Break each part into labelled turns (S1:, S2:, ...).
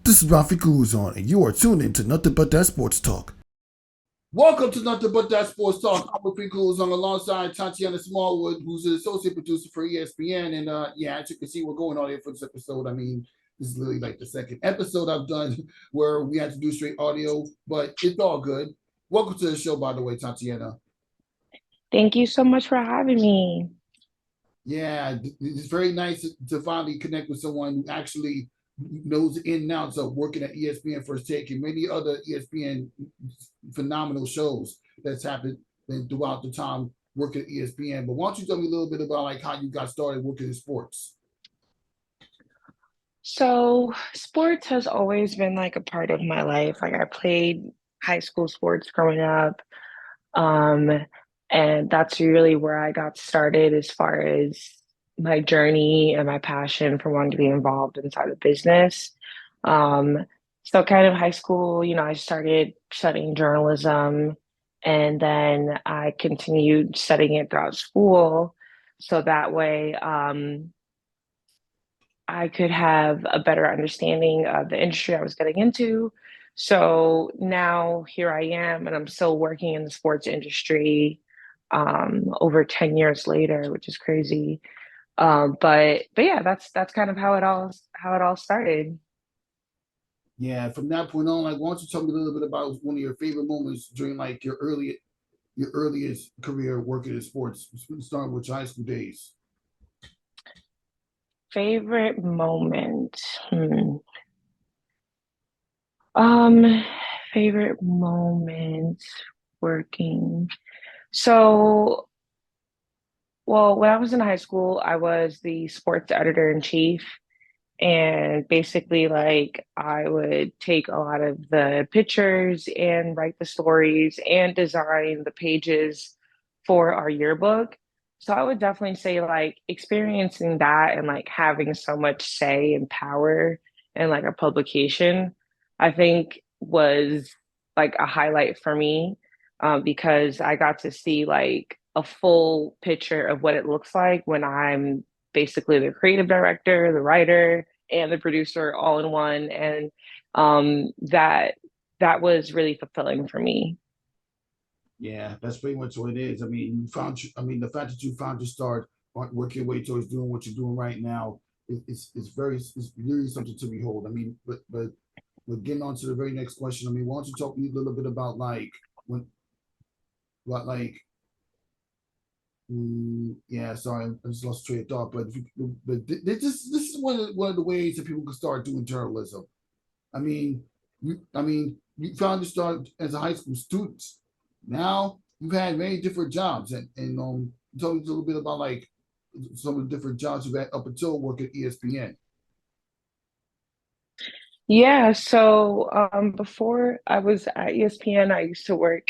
S1: This is Rafi Guzon, and you are tuned in to Nothing But That Sports Talk.
S2: Welcome to Nothing But That Sports Talk. I'm with Cruz on alongside Tatiyana Smallwood, who's an associate producer for ESPN. And as you can see, we're going on here for this episode. I mean, this is literally like the second episode I've done where we had to do straight audio, but it's all good. Welcome to the show, by the way, Tatiana.
S3: Thank you so much for having me.
S2: Yeah, it's very nice to finally connect with someone who actually knows the in and outs of working at ESPN First Take and many other ESPN phenomenal shows that's happened throughout the time working at ESPN. But why don't you tell me a little bit about like how you got started working in sports?
S3: So, sports has always been like a part of my life. Like I played high school sports growing up. Um, and that's really where I got started as far as my journey and my passion for wanting to be involved inside of business. Um, so kind of high school, I started studying journalism and then I continued studying it throughout school. So that way, I could have a better understanding of the industry I was getting into. So now here I am, and I'm still working in the sports industry over 10 years later, which is crazy. But yeah, that's kind of how it all started.
S2: Yeah, from that point on, like why don't you tell me a little bit about one of your favorite moments during like your earliest career working in sports, starting with your high school days?
S3: Favorite moment. Um, Favorite moment working. So well, when I was in high school, I was the sports editor in chief. And basically, like, I would take a lot of the pictures and write the stories and design the pages for our yearbook. So I would definitely say, like, experiencing that and like having so much say and power in like a publication, I think was like a highlight for me, because I got to see like a full picture of what it looks like when I'm basically the creative director, the writer, and the producer all in one. And that was really fulfilling for me.
S2: Yeah, that's pretty much what it is. I mean, I mean, the fact that you found your start, working your way towards doing what you're doing right now, it's really something to behold. I mean, but getting on to the very next question. I mean, why don't you talk me a little bit about like when, what like, yeah, sorry, I just lost train of thought. This is one of the ways that people can start doing journalism. I mean, you found your start as a high school student. Now you've had many different jobs, and tell me a little bit about like some of the different jobs you've had up until work at ESPN.
S3: Yeah, so before I was at ESPN, I used to work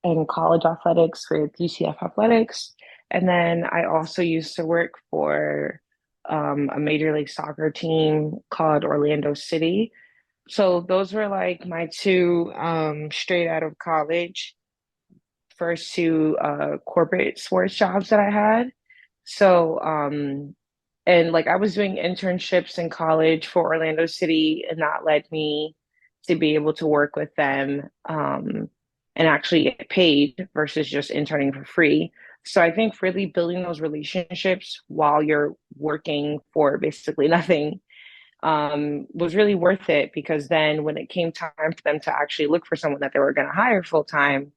S3: in college athletics with UCF Athletics. And then I also used to work for a Major League Soccer team called Orlando City. So those were like my two straight out of college first two corporate sports jobs that I had. So, and like I was doing internships in college for Orlando City, and that led me to be able to work with them and actually get paid versus just interning for free. So I think really building those relationships while you're working for basically nothing was really worth it because then when it came time for them to actually look for someone that they were going to hire full time,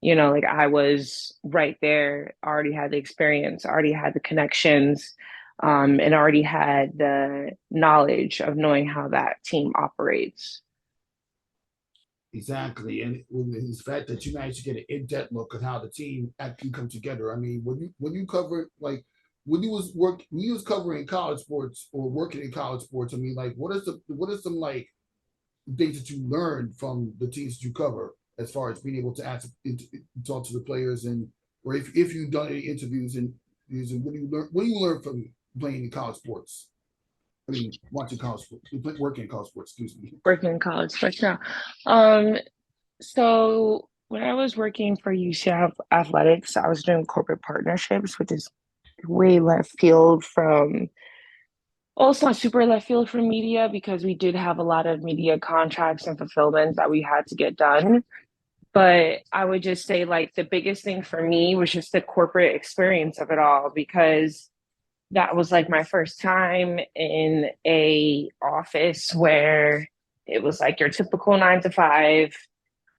S3: like I was right there, already had the experience, already had the connections, and already had the knowledge of knowing how that team operates.
S2: Exactly, and it's the fact that you managed to get an in-depth look at how the team actually come together. I mean, when you cover like when you was covering college sports or working in college sports. I mean, like what are some like things that you learned from the teams that you cover as far as being able to talk to the players and or if you've done any interviews and using what do you learn from playing in college sports? I mean, watching college sports, working in college sports. Excuse me.
S3: Working in college, but yeah. Um, so when I was working for UCF Athletics, I was doing corporate partnerships, which is way left field from Well, it's not super left field for media because we did have a lot of media contracts and fulfillment that we had to get done. But I would just say like the biggest thing for me was just the corporate experience of it all because that was like my first time in a office where it was like your typical 9 to 5.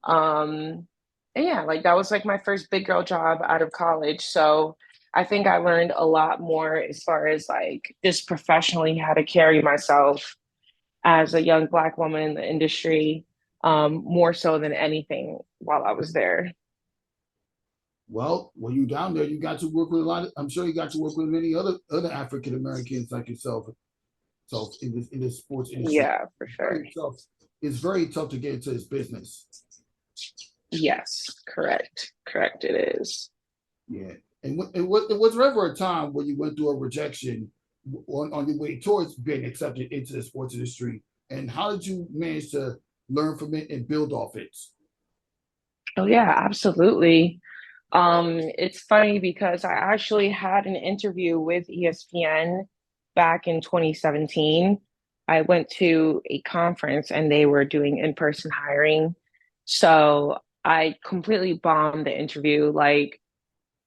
S3: And yeah, like that was like my first big girl job out of college. So I think I learned a lot more as far as like just professionally how to carry myself as a young Black woman in the industry, more so than anything while I was there.
S2: Well, when you down there, you got to work with a lot of, I'm sure you got to work with many other African Americans like yourself. So in this sports industry,
S3: Yeah, for sure.
S2: very tough. It's very tough to get into this business.
S3: Yes, correct. Correct, it is.
S2: Yeah. And was there ever a time when you went through a rejection on your way towards being accepted into the sports industry? And how did you manage to learn from it and build off it?
S3: Oh yeah, absolutely. It's funny because I actually had an interview with ESPN back in 2017. I went to a conference and they were doing in-person hiring. So I completely bombed the interview. Like,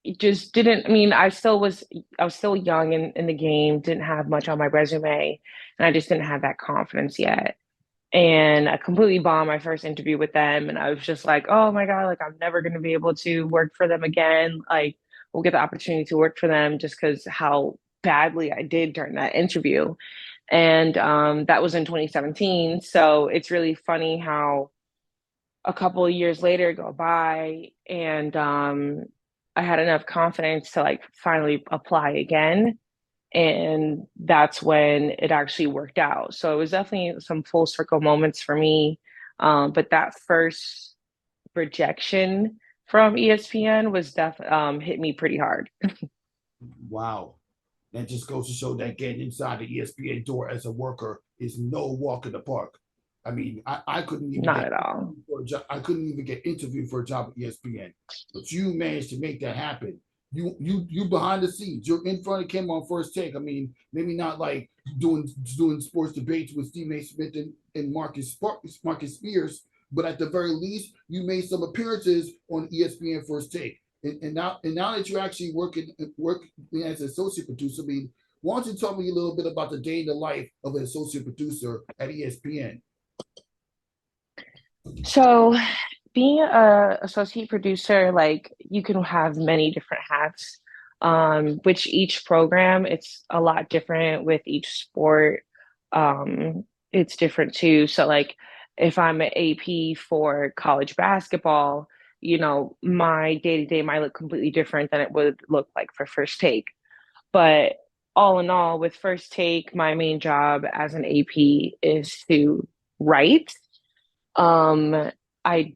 S3: it just didn't, I mean, I was still young in the game, didn't have much on my resume, and I just didn't have that confidence yet. And I completely bombed my first interview with them. And I was just like, oh my God, like I'm never going to be able to work for them again. Like, we'll get the opportunity to work for them just because how badly I did during that interview. And that was in 2017. So it's really funny how a couple of years later go by and I had enough confidence to like finally apply again. And that's when it actually worked out. So it was definitely some full circle moments for me. But that first rejection from ESPN was hit me pretty hard.
S2: Wow. That just goes to show that getting inside the ESPN door as a worker is no walk in the park. I mean, I couldn't even
S3: Not
S2: get
S3: at all.
S2: for a job. I couldn't even get interviewed for a job at ESPN, but you managed to make that happen. You behind the scenes. You're in front of Kim on First Take. I mean, maybe not like doing sports debates with Stephen A Smith and Marcus Spears, but at the very least, you made some appearances on ESPN First Take. And now that you're actually working as an associate producer, I mean, why don't you tell me a little bit about the day in the life of an associate producer at ESPN?
S3: So being a associate producer, like you can have many different hats. Which each program, it's a lot different with each sport. It's different too. So like if I'm an AP for college basketball, my day to day might look completely different than it would look like for First Take. But all in all, with First Take, my main job as an AP is to write. um, I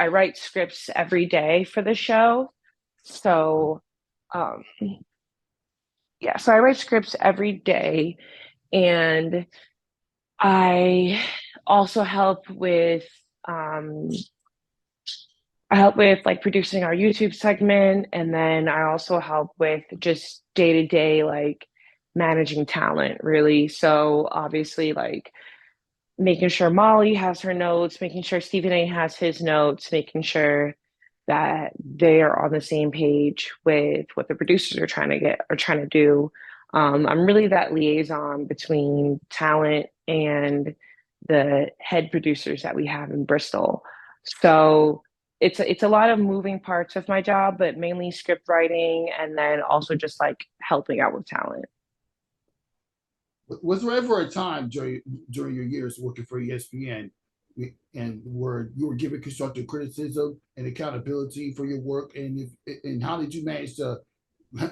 S3: write scripts every day for the show. So, um, yeah, so I write scripts every day and I also um help with like producing our YouTube segment and then I also help with just day to day like managing talent really. So obviously like making sure Molly has her notes, making sure Stephen A has his notes, making sure that they are on the same page with what the producers are trying to do. I'm really that liaison between talent and the head producers that we have in Bristol. So it's a lot of moving parts of my job, but mainly script writing and then also just like helping out with talent.
S2: Was there ever a time during your years working for ESPN and where you were given constructive criticism and accountability for your work, and how did you manage to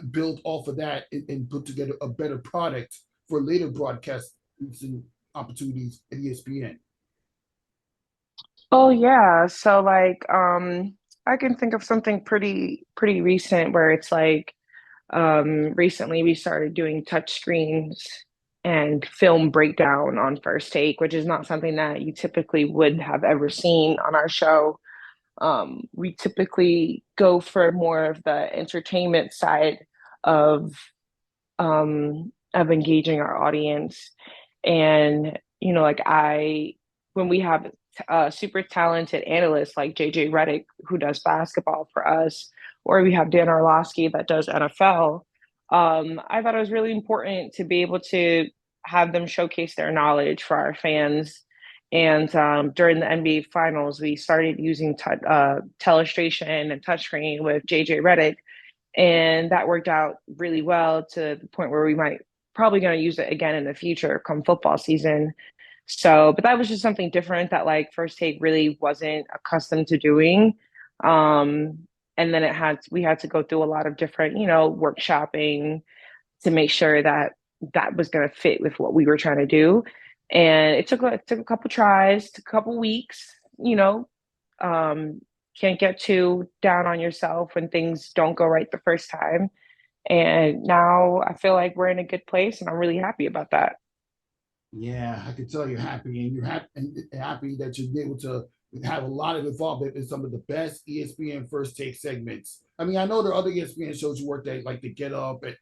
S2: build off of that and put together a better product for later broadcasts and opportunities at ESPN?
S3: Oh yeah. So like I can think of something pretty recent where it's like recently we started doing touch screens and film breakdown on First Take, which is not something that you typically would have ever seen on our show. We typically go for more of the entertainment side of of engaging our audience. And, like when we have super talented analysts like JJ Redick, who does basketball for us, or we have Dan Orlovsky that does NFL, I thought it was really important to be able to have them showcase their knowledge for our fans. And during the NBA Finals, we started using telestration and touchscreen with JJ Redick, and that worked out really well to the point where we might probably going to use it again in the future come football season. So, but that was just something different that like First Take really wasn't accustomed to doing. Um, and then we had to go through a lot of different, workshopping to make sure that that was going to fit with what we were trying to do. And it took a couple tries, a couple weeks, um, can't get too down on yourself when things don't go right the first time. And now I feel like we're in a good place, and I'm really happy about that.
S2: Yeah, I can tell you're happy, and you're happy, and happy that you're able to have a lot of involvement in some of the best ESPN First Take segments. I mean, I know there are other ESPN shows you worked at, like the Get Up and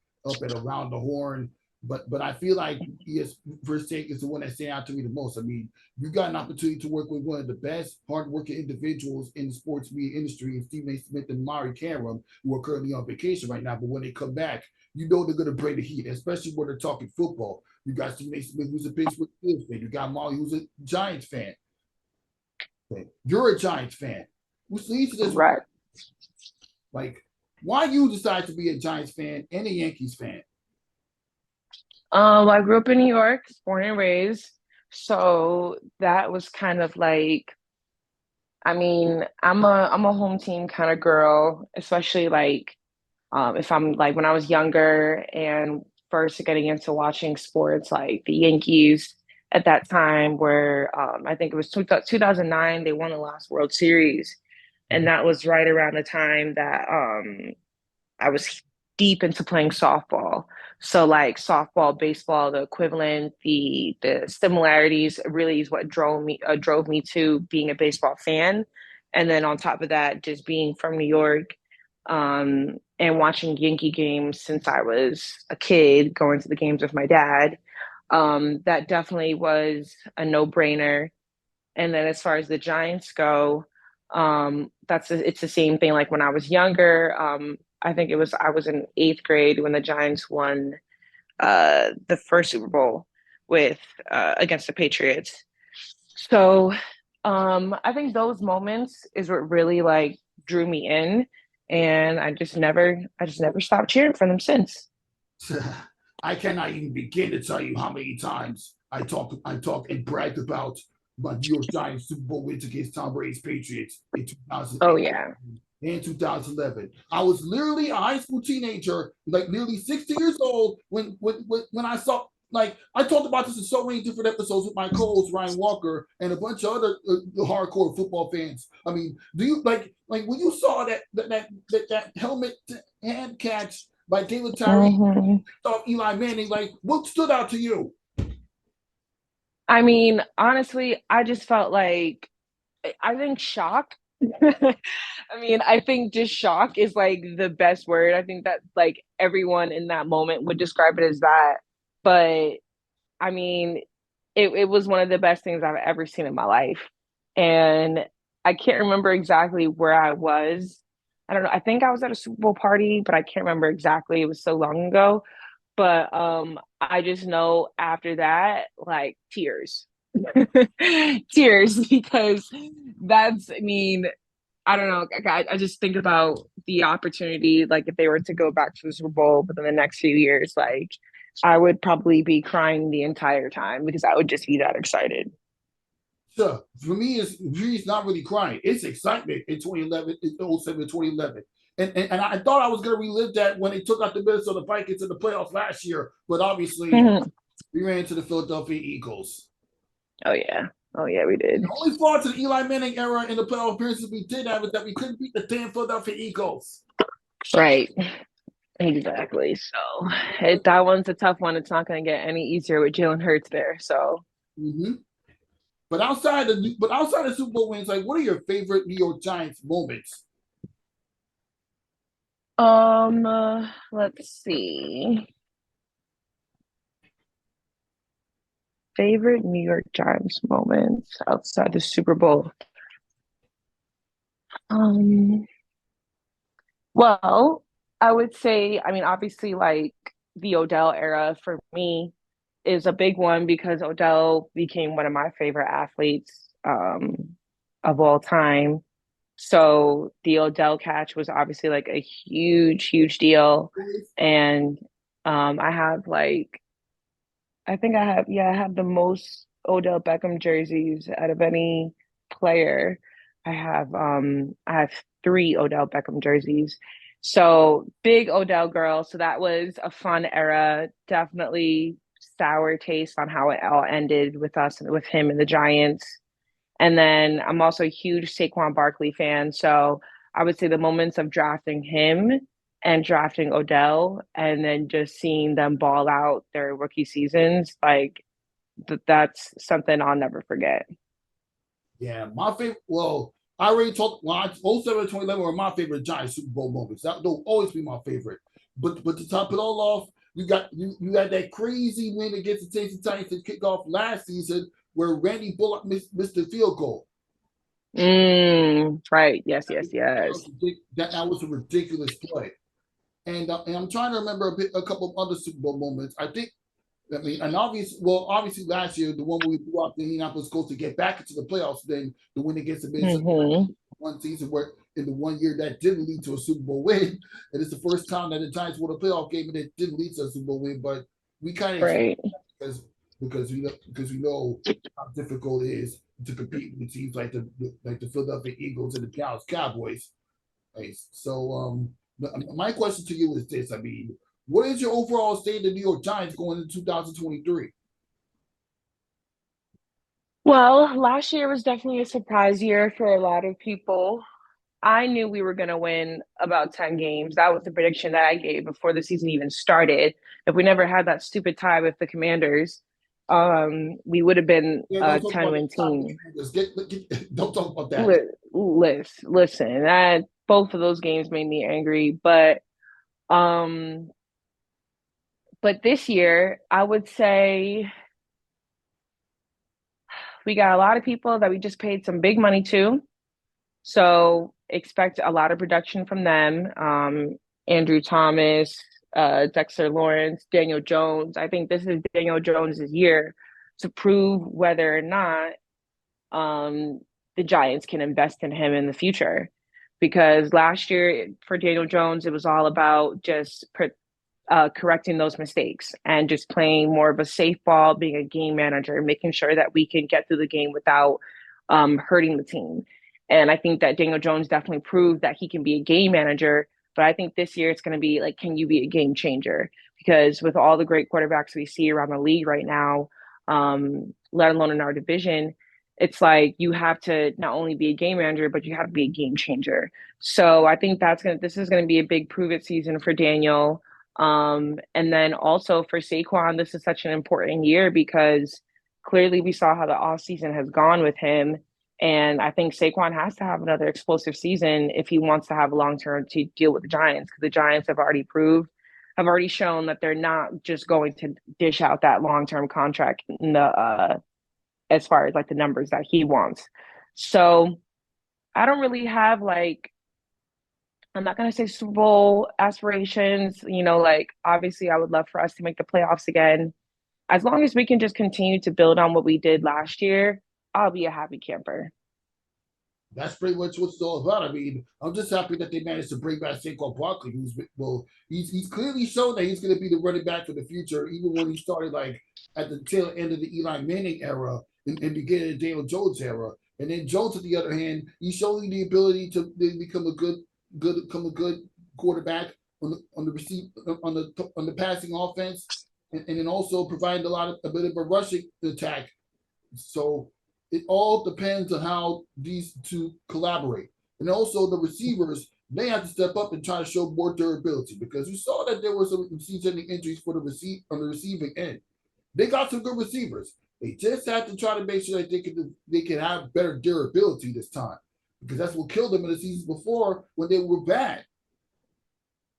S2: Around the Horn, but I feel like ES First Take is the one that stands out to me the most. I mean, you got an opportunity to work with one of the best hardworking individuals in the sports media industry, Stephen A Smith and Mari Cameron, who are currently on vacation right now. But when they come back, you know they're going to bring the heat, especially when they're talking football. You got Stephen A Smith, who's a Pittsburgh Steelers fan. You got Molly, who's a Giants fan. You're a Giants fan. Which leads to this,
S3: Right.
S2: like, why you decide to be a Giants fan and a Yankees fan?
S3: I grew up in New York, born and raised. So that was kind of like, I mean, I'm a home team kind of girl, especially like if I'm like when I was younger and first getting into watching sports, like the Yankees at that time, where I think it was 2009, they won the last World Series. And that was right around the time that I was deep into playing softball. So like softball, baseball, the equivalent, the similarities really is what drove me to being a baseball fan. And then on top of that, just being from New York, and watching Yankee games since I was a kid, going to the games with my dad. That definitely was a no-brainer. And then as far as the Giants go, it's the same thing. Like when I was younger, I was in eighth grade when the Giants won the first Super Bowl with against the Patriots. So I think those moments is what really like drew me in, and I just never stopped cheering for them since.
S2: I cannot even begin to tell you how many times I talked and bragged about my New York Giants Super Bowl wins against Tom Brady's Patriots in
S3: Oh
S2: 2008
S3: yeah.
S2: and 2011. I was literally a high school teenager, like nearly 60 years old, when I saw. Like I talked about this in so many different episodes with my co-host Ryan Walker and a bunch of other hardcore football fans. I mean, do you like when you saw that helmet hand catch by David Tyree
S3: Hmm.
S2: off Eli Manning? Like, what stood out to you?
S3: I mean, honestly, I just felt like I think shock. I mean, I think just shock is like the best word. I think that like everyone in that moment would describe it as that. But I mean, it was one of the best things I've ever seen in my life. And I can't remember exactly where I was. I don't know. I think I was at a Super Bowl party, but I can't remember exactly. It was so long ago. But I just know after that, like tears. Tears because I mean, I don't know. I just think about the opportunity, like if they were to go back to the Super Bowl within the next few years, like I would probably be crying the entire time because I would just be that excited.
S2: Sure. For me, it's not really crying. It's excitement in 2011, in 07, 2011. And I thought I was going to relive that when they took out the Minnesota Vikings in the playoffs last year, but obviously
S3: Oh
S2: we ran into the Philadelphia Eagles.
S3: yeah. Oh yeah, we did.
S2: The only flaw to the Eli Manning era in the playoff appearances we did have is that we couldn't beat the damn Philadelphia Eagles.
S3: Right. Exactly. So that one's a tough one. It's not going to get any easier with Jalen Hurts there. So
S2: Mm-hmm. But outside of Super Bowl wins, like what are your favorite New York Giants moments?
S3: let's see. favorite New York Giants moments outside the Super Bowl. Um, well, I would say, I mean, obviously, like the Odell era for me is a big one because Odell became one of my favorite athletes of all time. So the Odell catch was obviously like a huge, huge deal. And I have like I think I have the most Odell Beckham jerseys out of any player. I have three Odell Beckham jerseys. So big Odell girl. So that was a fun era. Definitely sour taste on how it all ended with us and with him and the Giants. And then I'm also a huge Saquon Barkley fan. So I would say the moments of drafting him and drafting Odell and then just seeing them ball out their rookie seasons, like that's something I'll never forget.
S2: Yeah, my favorite. Well, I already talked. Well, 07 2011 were my favorite Giants Super Bowl moments. That will always be my favorite. But to top it all off, you had that crazy win against the Tennessee Titans to kick off last season where Randy Bullock missed the field goal.
S3: Right. Yes, yes, yes.
S2: That was a ridiculous play. And I'm trying to remember a couple of other Super Bowl moments. I mean, and obviously last year, the one where we blew out the Indianapolis Colts to get back into the playoffs, then the win against the Minnesota
S3: Hmm.
S2: one season where in the 1 year that didn't lead to a Super Bowl win. And it's the first time that the Giants won a playoff game and it didn't lead to a Super Bowl win. But we kind of expect
S3: Right.
S2: because because we know how difficult it is to compete with teams like the Philadelphia Eagles and the Dallas Cowboys. Right? So my question to you is this: I mean, what is your overall state of the New York Giants going into 2023?
S3: Well, last year was definitely a surprise year for a lot of people. I knew we were going to win about 10 games. That was the prediction that I gave before the season even started. If we never had that stupid tie with the Commanders, we would have been
S2: Yeah, don't
S3: a
S2: talk
S3: 10
S2: about
S3: win
S2: the
S3: team.
S2: Commanders. Don't talk about that.
S3: Listen, that both of those games made me angry, um but this year I would say we got a lot of people that we just paid some big money to. So expect a lot of production from them. Andrew Thomas, Dexter Lawrence, Daniel Jones. I think this is Daniel Jones's year to prove whether or not the Giants can invest in him in the future. Because last year for Daniel Jones, it was all about just correcting those mistakes and just playing more of a safe ball, being a game manager, making sure that we can get through the game without hurting the team. And I think that Daniel Jones definitely proved that he can be a game manager. But I think this year it's going to be like, can you be a game changer? Because with all the great quarterbacks we see around the league right now, let alone in our division, it's like you have to not only be a game manager, but you have to be a game changer. So I think this is gonna be a big prove it season for Daniel. And then also for Saquon, this is such an important year because clearly we saw how the off season has gone with him. And I think Saquon has to have another explosive season if he wants to have a long term to deal with the Giants, because the Giants have already shown that they're not just going to dish out that long term contract in the as far as like the numbers that he wants. So I don't really have like I'm not gonna say Super Bowl aspirations. Like obviously I would love for us to make the playoffs again. As long as we can just continue to build on what we did last year, I'll be a happy camper.
S2: That's pretty much what it's all about. I mean, I'm just happy that they managed to bring back Saquon Barkley, he's clearly shown that he's going to be the running back for the future, even when he started like at the tail end of the Eli Manning era and beginning of the Daniel Jones era. And then Jones, on the other hand, he's showing the ability to become become a good quarterback on the receive on the passing offense, and then also providing a bit of a rushing attack. So it all depends on how these two collaborate. And also the receivers, they have to step up and try to show more durability because we saw that there were some season-ending injuries for on the receiving end. They got some good receivers. They just have to try to make sure that they can have better durability this time because that's what killed them in the seasons before when they were bad.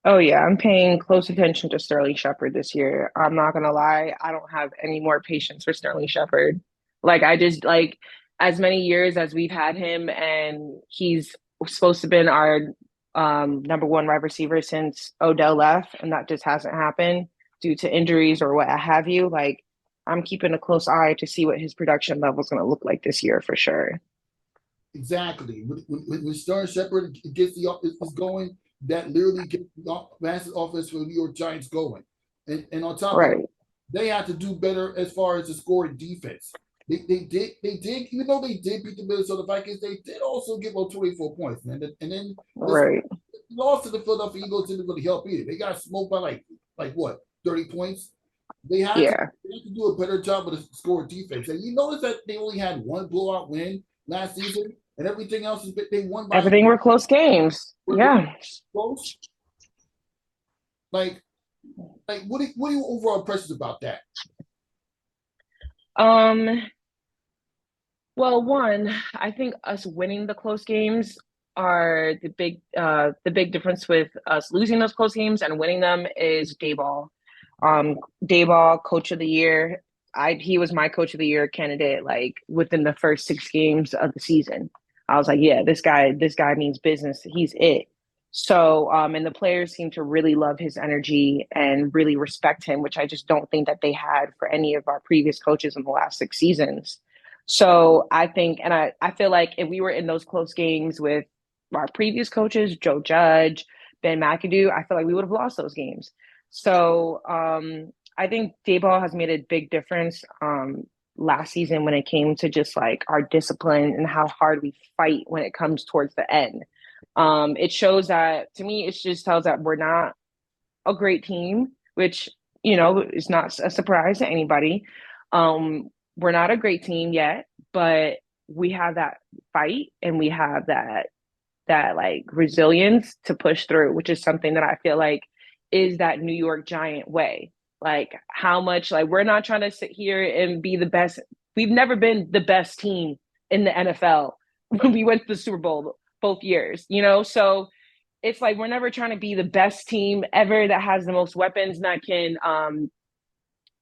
S3: Oh yeah, I'm paying close attention to Sterling Shepard this year. I'm not gonna lie, I don't have any more patience for Sterling Shepard. Like I just like as many years as we've had him, and he's supposed to been our number one wide receiver since Odell left, and that just hasn't happened due to injuries or what have you. Like I'm keeping a close eye to see what his production level is gonna look like this year for sure.
S2: Exactly. When Sterling Shepard gets the is going, that literally gets the massive offense for the New York Giants going. And on top of that,
S3: Right.
S2: they have to do better as far as the scoring defense. They did even though they did beat the Minnesota Vikings, they did also give up 24 points, man. And then this
S3: Right.
S2: loss to the Philadelphia Eagles didn't really help either. They got smoked by like what 30 points.
S3: Yeah.
S2: They had to do a better job with the score defense. And you notice that they only had one blowout win last season, and everything else is they won by
S3: Everything were close games.
S2: were
S3: Yeah.
S2: close. Like what are your overall impressions about that?
S3: Um, Well, one, I think us winning the close games are the big difference with us losing those close games and winning them is Dayball. Dayball, coach of the year. He was my coach of the year candidate like within the first 6 games of the season. I was like, yeah, this guy means business. He's it. So, and the players seem to really love his energy and really respect him, which I just don't think that they had for any of our previous coaches in the last 6 seasons. So I think, and I feel like if we were in those close games with our previous coaches, Joe Judge, Ben McAdoo, I feel like we would have lost those games. So I think Dayball has made a big difference last season when it came to just like our discipline and how hard we fight when it comes towards the end. It shows that to me, it just tells that we're not a great team, which is not a surprise to anybody. We're not a great team yet, but we have that fight and we have that like resilience to push through, which is something that I feel like is that New York Giant way. Like how much like we're not trying to sit here and be the best. We've never been the best team in the NFL when we went to the Super Bowl both years. So it's like we're never trying to be the best team ever that has the most weapons that can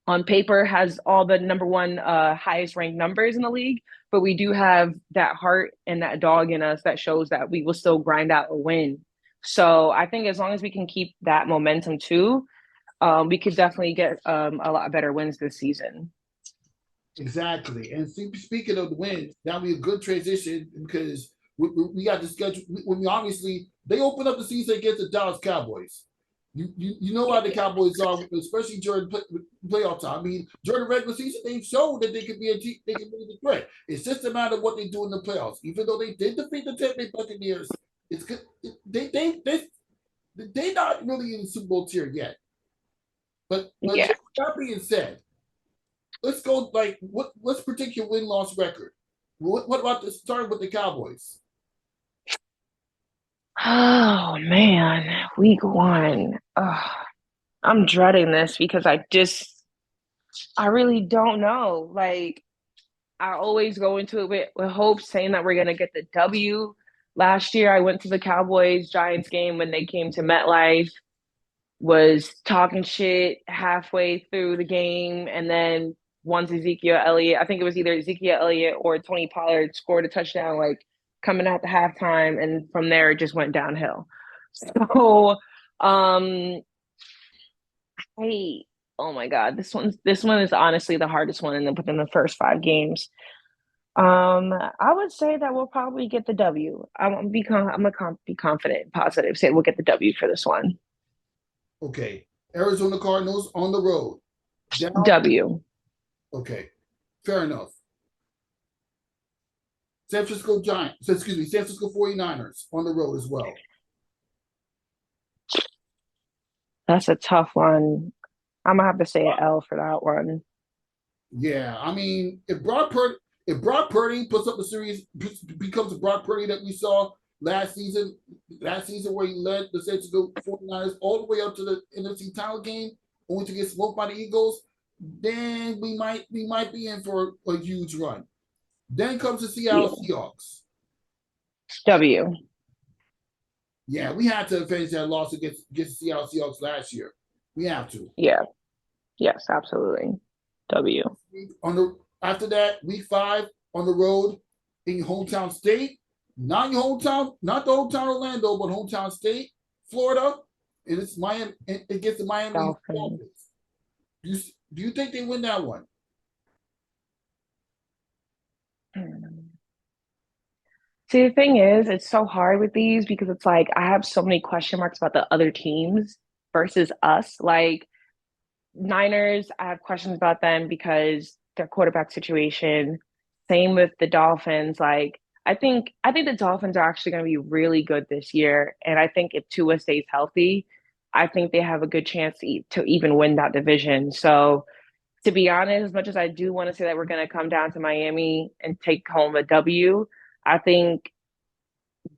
S3: on paper has all the number one highest ranked numbers in the league, but we do have that heart and that dog in us that shows that we will still grind out a win. So I think as long as we can keep that momentum too, we could definitely get a lot better wins this season.
S2: Exactly. And speaking of the wins, that'll be a good transition because we got the schedule. We obviously they open up the season against the Dallas Cowboys. You know how the Cowboys are, especially during playoff time. I mean, during the regular season, they've shown that they could be they can be the threat. It's just a matter of what they do in the playoffs. Even though they did defeat the Tampa Bay Buccaneers, it's good. They not really in the Super Bowl tier yet. But
S3: Yeah.
S2: that being said, let's go like what's predict your win loss record? What about the starting with the Cowboys?
S3: Oh man, week one. Ugh, I'm dreading this because I really don't know. Like I always go into it with hope, saying that we're gonna get the W. Last year, I went to the Cowboys Giants game when they came to MetLife, was talking shit halfway through the game, and then once Ezekiel Elliott, I think it was either Ezekiel Elliott or Tony Pollard scored a touchdown, like coming at the halftime, and from there it just went downhill. So, hey, oh my God, this one is honestly the hardest one within the first 5 games. I would say that we'll probably get the W. I'm gonna be confident and positive. Say we'll get the W for this one.
S2: Okay, Arizona Cardinals on the road. Down.
S3: W.
S2: Okay, fair enough. San Francisco Giants, excuse me, San Francisco 49ers on the road as well.
S3: That's a tough one. I'm gonna have to say an L for that one.
S2: Yeah, I mean, if Brock Purdy puts up a series, becomes a Brock Purdy that we saw last season where he led the San Francisco 49ers all the way up to the NFC title game, only to get smoked by the Eagles, then we might be in for a huge run. Then comes the
S3: Yeah.
S2: Seattle Seahawks.
S3: W.
S2: Yeah, we had to avenge that loss against the Seattle Seahawks last year. We have to.
S3: Yeah. Yes, absolutely. W.
S2: On the after that, week 5 on the road in your hometown state, not your hometown, not the hometown Orlando, but hometown state, Florida, and it's Miami. It gets the Miami
S3: Dolphins.
S2: Dolphins. Do you think they win that one?
S3: See, the thing is, it's so hard with these because it's like I have so many question marks about the other teams versus us. Like Niners, I have questions about them because their quarterback situation. Same with the Dolphins. Like I think the Dolphins are actually going to be really good this year, and I think if Tua stays healthy, I think they have a good chance to even win that division. So to be honest, as much as I do want to say that we're going to come down to Miami and take home a W, I think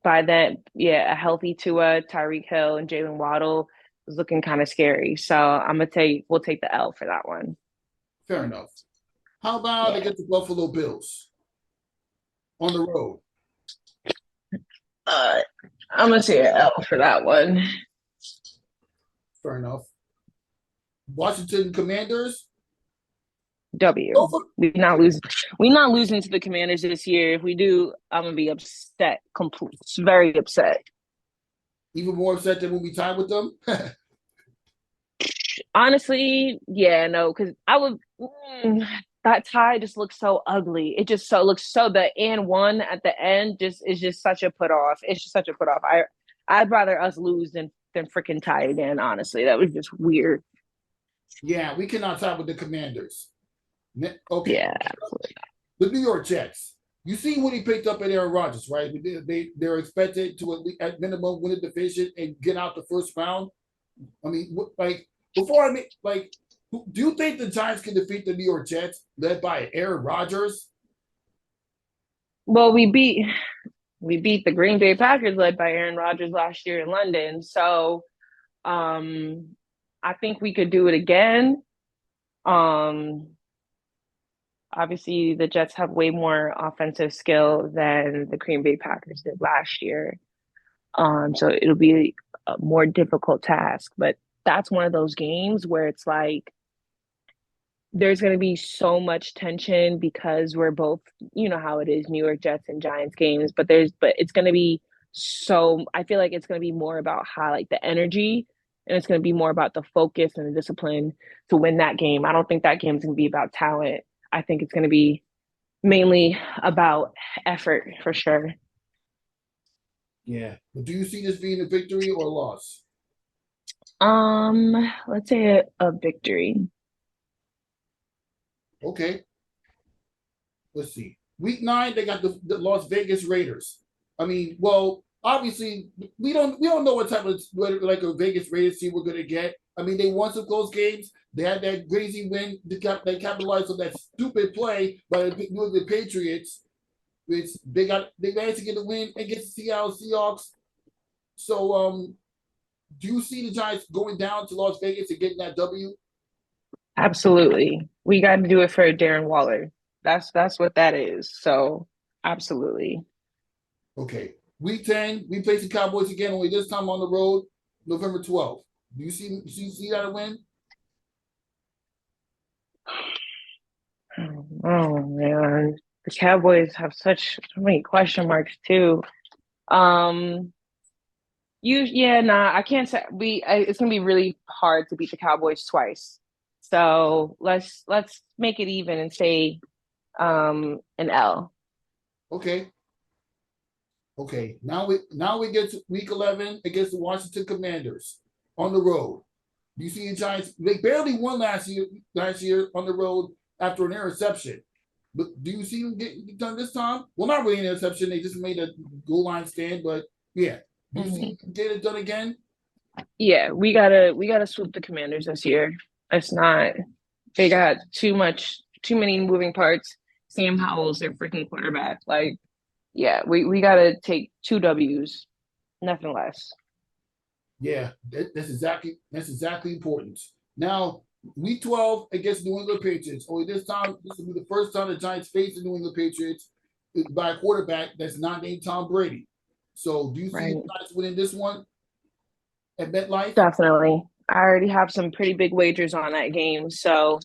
S3: by then, yeah, a healthy Tua, Tyreek Hill, and Jalen Waddle is looking kind of scary. So we'll take the L for that one.
S2: Fair enough. How about against the Buffalo Bills on the road?
S3: I'm gonna say an L for that one.
S2: Fair enough. Washington Commanders.
S3: W. We're not losing to the Commanders this year. If we do, I'm gonna be upset. Very upset.
S2: Even more upset than when we tied with them.
S3: Honestly, yeah, no, because I would. That tie just looks so ugly. It just looks so the and one at the end is just such a put off. It's just such a put off. I'd rather us lose than freaking tie again. Honestly, that was just weird.
S2: Yeah, we cannot tie with the Commanders. Okay.
S3: Yeah, absolutely.
S2: The New York Jets. You see what he picked up at Aaron Rodgers, right? They're expected to at minimum win the division and get out the first round. I mean, like before I make like, do you think the Giants can defeat the New York Jets led by Aaron Rodgers?
S3: Well, we beat the Green Bay Packers led by Aaron Rodgers last year in London. So, I think we could do it again. Obviously, the Jets have way more offensive skill than the Green Bay Packers did last year. So it'll be a more difficult task. But that's one of those games where it's like there's going to be so much tension because we're both, you know how it is, New York Jets and Giants games. But it's going to be so. I feel like it's going to be more about how like the energy, and it's going to be more about the focus and the discipline to win that game. I don't think that game's going to be about talent. I think it's going to be mainly about effort for sure.
S2: Yeah. But do you see this being a victory or a loss?
S3: Let's say a victory.
S2: Okay. Let's see. Week 9, they got the Las Vegas Raiders. I mean, well, obviously we don't know what type of like a Vegas Raiders team we're gonna get. I mean, they won some close games. They had that crazy win. They capitalized on that stupid play by the Patriots, which they managed to get a win against the Seattle Seahawks. So, do you see the Giants going down to Las Vegas and getting that W?
S3: Absolutely. We got to do it for Darren Waller. That's what that is. So, absolutely.
S2: Okay. Week 10, we face the Cowboys again, only this time on the road, November 12th. Do you see that a win?
S3: Oh man, the Cowboys have so many question marks too. I can't say it's gonna be really hard to beat the Cowboys twice. So let's make it even and say an L.
S2: Okay. Okay. Now we get to week 11 against the Washington Commanders on the road. You see the Giants, they barely won last year on the road after an interception. But do you see them get done this time? Well, not really an interception. They just made a goal line stand, but yeah. Do you see them get it done again?
S3: Yeah, we gotta swoop the Commanders this year. They got too many moving parts. Sam Howell's their freaking quarterback. Like, yeah, we gotta take 2 W's, nothing less.
S2: Yeah, that's exactly important. Now, week 12 against New England Patriots. Only this will be the first time the Giants face the New England Patriots by a quarterback that's not named Tom Brady. So do you see
S3: Right.
S2: the Giants winning this one at MetLife?
S3: Definitely. I already have some pretty big wagers on that game, so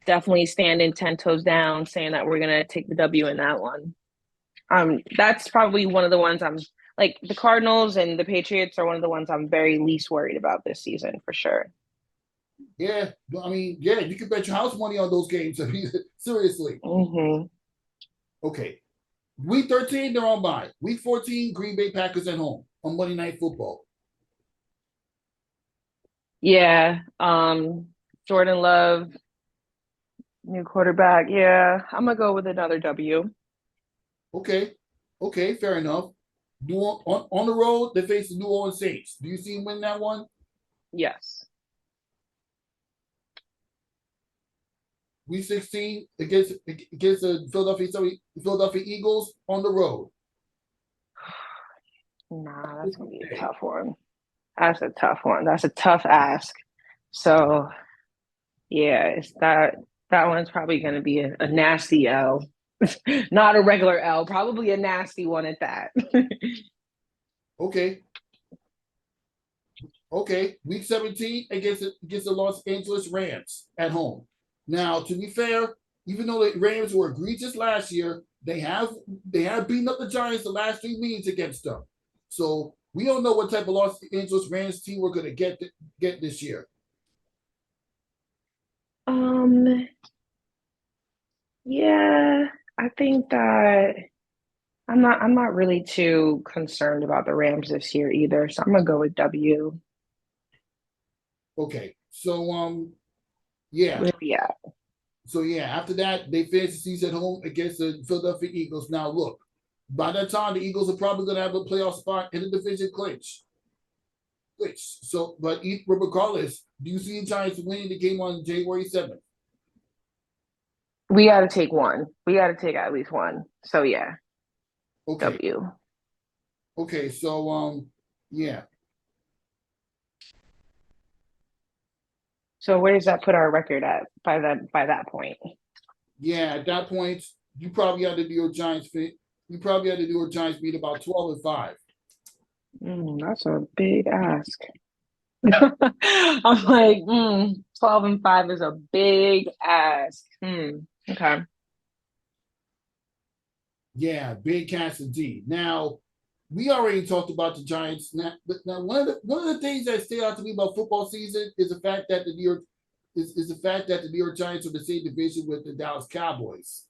S3: definitely standing 10 toes down, saying that we're gonna take the W in that one. That's probably one of the ones I'm like the Cardinals and the Patriots are one of the ones I'm very least worried about this season for sure.
S2: Yeah, I mean, yeah, you can bet your house money on those games. I mean, seriously.
S3: Hmm.
S2: Okay. Week 13, they're on bye. Week 14, Green Bay Packers at home on Monday Night Football.
S3: Yeah. Jordan Love, new quarterback. Yeah, I'm gonna go with another W.
S2: Okay. Okay, fair enough. On the road, they face the New Orleans Saints. Do you see them win that one?
S3: Yes.
S2: Week 16 against the Philadelphia Eagles on the road.
S3: Nah, that's gonna be a tough one. That's a tough one. That's a tough ask. So yeah, it's that one's probably gonna be a nasty L. Not a regular L, probably a nasty one at that.
S2: Okay. Okay. Week 17 against the Los Angeles Rams at home. Now, to be fair, even though the Rams were egregious last year, they have beaten up the Giants the last 3 meetings against them. So we don't know what type of Los Angeles Rams team we're going to get this year.
S3: Um, yeah, I think that I'm not really too concerned about the Rams this year either, so I'm gonna go with W.
S2: Okay, so yeah,
S3: Where we at?
S2: so yeah. After that, they finish the season at home against the Philadelphia Eagles. Now look, by that time, the Eagles are probably going to have a playoff spot in the division clinch. So, but regardless, do you see the Giants winning the game on January 7th?
S3: We got to take one. We got to take at least one. So yeah,
S2: Okay,
S3: W.
S2: okay. So yeah,
S3: So where does that put our record at by that point?
S2: yeah. At that point, you probably had to do your Giants fit. You probably had to do your Giants beat about 12-5.
S3: That's a big ask. I'm like, 12-5 is a big ask. Okay.
S2: Yeah, big cast indeed. Now, we already talked about the Giants. Now one of the things that stay out to me about football season is the fact that the New York Giants are the same division with the Dallas Cowboys.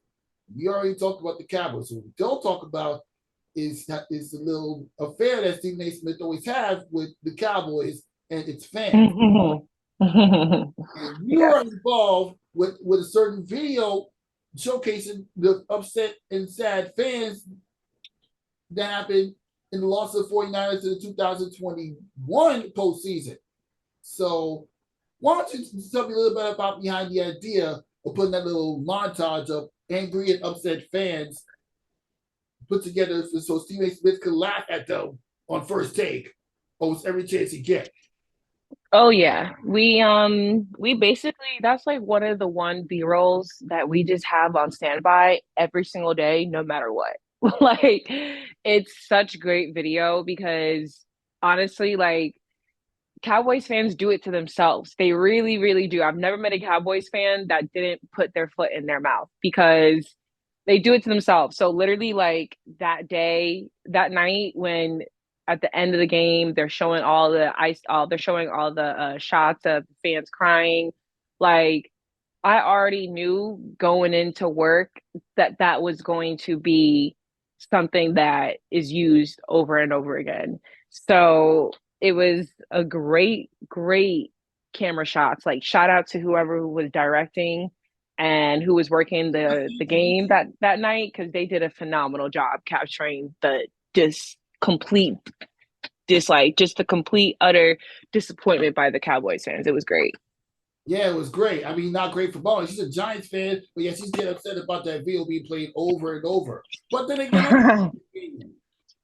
S2: We already talked about the Cowboys. So what we don't talk about is the little affair that Stephen A. Smith always has with the Cowboys and its fans. And you
S3: Yes.
S2: are involved with a certain video showcasing the upset and sad fans that happened in the loss of the 49ers to the 2021 postseason. So why don't you tell me a little bit about behind the idea of putting that little montage of angry and upset fans put together so Stephen A. Smith could laugh at them on First Take almost every chance he gets.
S3: Oh yeah. We basically that's like one of the one B-rolls that we just have on standby every single day, no matter what. Like it's such great video because honestly, like Cowboys fans do it to themselves. They really, really do. I've never met a Cowboys fan that didn't put their foot in their mouth because they do it to themselves. So literally like that day, that night when at the end of the game, they're showing all the shots of fans crying. Like I already knew going into work that that was going to be something that is used over and over again. So it was a great, great camera shots. Like shout out to whoever was directing and who was working the game that night because they did a phenomenal job capturing the just complete dislike, just the complete utter disappointment by the Cowboys fans. It was great.
S2: Yeah, it was great. I mean, not great for Bowen. She's a Giants fan, but yeah, she's getting upset about that video being played over and over. But then again,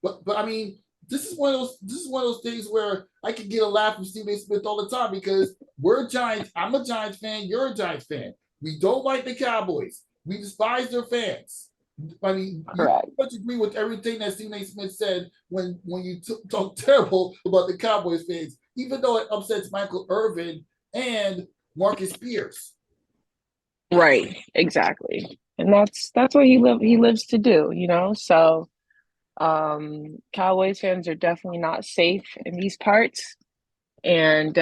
S2: but I mean, this is one of those things where I can get a laugh from Stephen A. Smith all the time because we're Giants. I'm a Giants fan. You're a Giants fan. We don't like the Cowboys. We despise their fans. I mean, you
S3: Correct.
S2: much agree with everything that Stephen A. Smith said when you talk terrible about the Cowboys fans, even though it upsets Michael Irvin and Marcus Pierce.
S3: Right, exactly. And that's what he lives to do, you know? So Cowboys fans are definitely not safe in these parts. And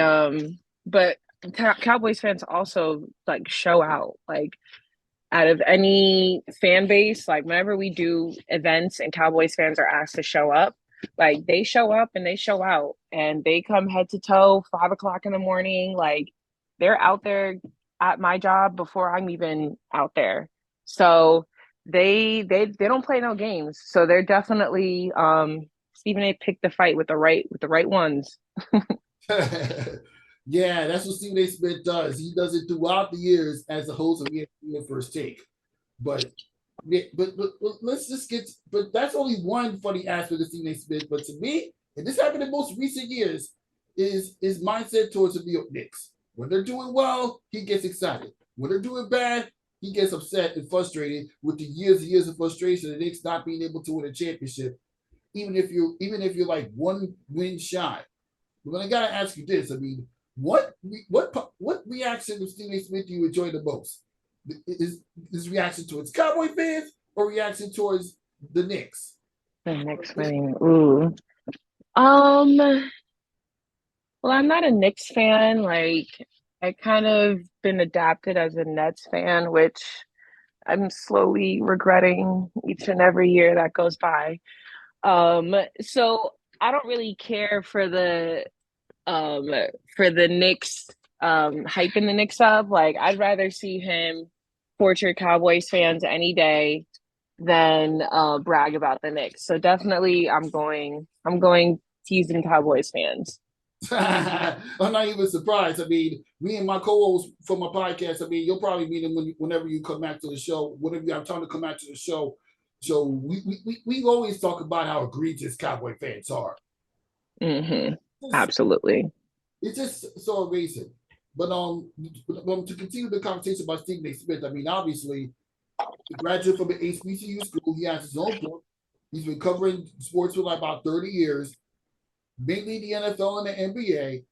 S3: but Cowboys fans also like show out. Like out of any fan base, like whenever we do events and Cowboys fans are asked to show up, like they show up and they show out and they come head to toe, 5 o'clock in the morning. Like they're out there at my job before I'm even out there. So they don't play no games. So they're definitely Stephen A picked the fight with the right ones.
S2: Yeah, that's what Stephen A. Smith does. He does it throughout the years as a host of ESPN First Take. But yeah, but let's just get. But that's only one funny aspect of Stephen A. Smith. But to me, and this happened in most recent years, is his mindset towards the New York Knicks. When they're doing well, he gets excited. When they're doing bad, he gets upset and frustrated with the years and years of frustration of the Knicks not being able to win a championship, even if you're like one win shy. But I gotta ask you this. I mean, what reaction of Stephen A. Smith do you enjoy the most? Is reaction towards Cowboy fans or reaction towards the Knicks?
S3: The next winning. Ooh. Um, well, I'm not a Knicks fan. Like, I kind of been adapted as a Nets fan, which I'm slowly regretting each and every year that goes by. So I don't really care um for the Knicks hyping the Knicks up. Like, I'd rather see him torture Cowboys fans any day than brag about the Knicks. So definitely I'm going teasing Cowboys fans.
S2: I'm not even surprised. I mean, me and my co-host for my podcast. I mean, you'll probably meet him whenever you come back to the show. Whenever you have time to come back to the show. So we always talk about how egregious Cowboy fans are.
S3: Hmm.
S2: It's,
S3: Absolutely.
S2: it's just so amazing. But to continue the conversation about Stephen A. Smith, I mean, obviously, a graduate from an HBCU school, he has his own book. He's been covering sports for like about 30 years, mainly the NFL and the NBA.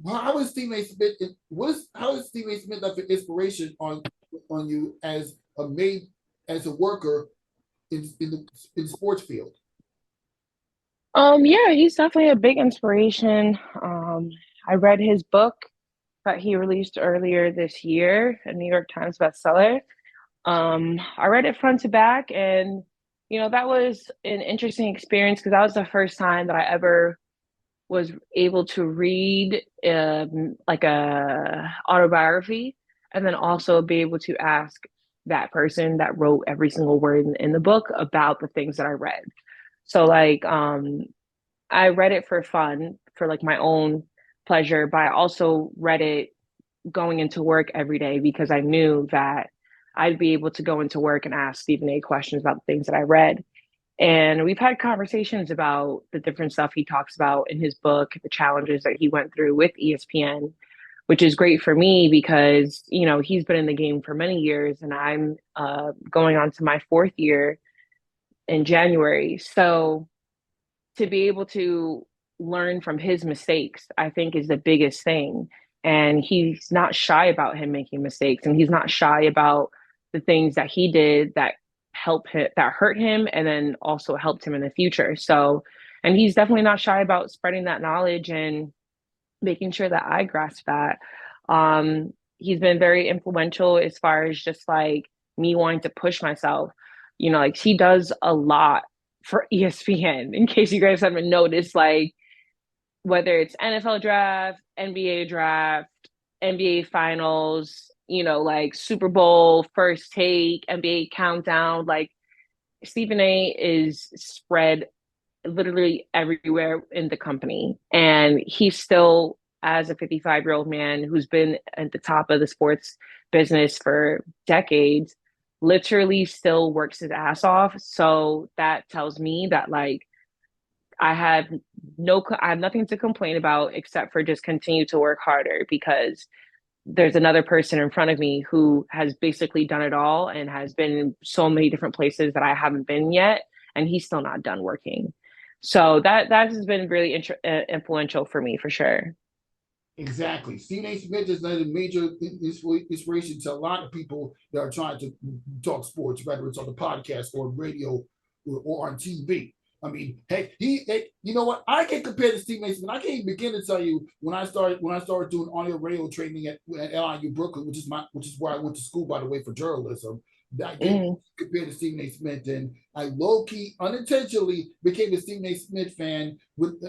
S2: How is Stephen A. Smith? How is Stephen A. Smith like an inspiration on you as a worker in the sports field?
S3: Yeah, he's definitely a big inspiration. I read his book that he released earlier this year, a New York Times bestseller. I read it front to back, and that was an interesting experience because that was the first time that I ever was able to read like a autobiography, and then also be able to ask that person that wrote every single word in the book about the things that I read. So like I read it for fun, for like my own pleasure, but I also read it going into work every day because I knew that I'd be able to go into work and ask Stephen A questions about the things that I read. And we've had conversations about the different stuff he talks about in his book, the challenges that he went through with ESPN, which is great for me because, he's been in the game for many years and I'm going on to my fourth year in January. So to be able to learn from his mistakes, I think is the biggest thing. And he's not shy about him making mistakes, and he's not shy about the things that he did that that hurt him, and then also helped him in the future. So, and he's definitely not shy about spreading that knowledge and making sure that I grasp that. He's been very influential as far as just like me wanting to push myself. Like he does a lot for ESPN, in case you guys haven't noticed, like whether it's NFL draft, NBA draft, NBA finals, like Super Bowl, first take, NBA countdown, like Stephen A is spread literally everywhere in the company. And he's still, as a 55-year-old man who's been at the top of the sports business for decades, literally still works his ass off. So that tells me that like I have I have nothing to complain about except for just continue to work harder because there's another person in front of me who has basically done it all and has been in so many different places that I haven't been yet, and he's still not done working. So that has been really influential for me for sure.
S2: Exactly. Stephen A. Smith is a major inspiration to a lot of people that are trying to talk sports, whether it's on the podcast or radio or on TV. I mean, hey, you know what? I can compare to Stephen A. Smith. I can't even begin to tell you when I started doing audio radio training at LIU Brooklyn, which is where I went to school, by the way, for journalism. That gave
S3: Mm.
S2: compared to Stephen A. Smith, and I low key unintentionally became a Stephen A. Smith fan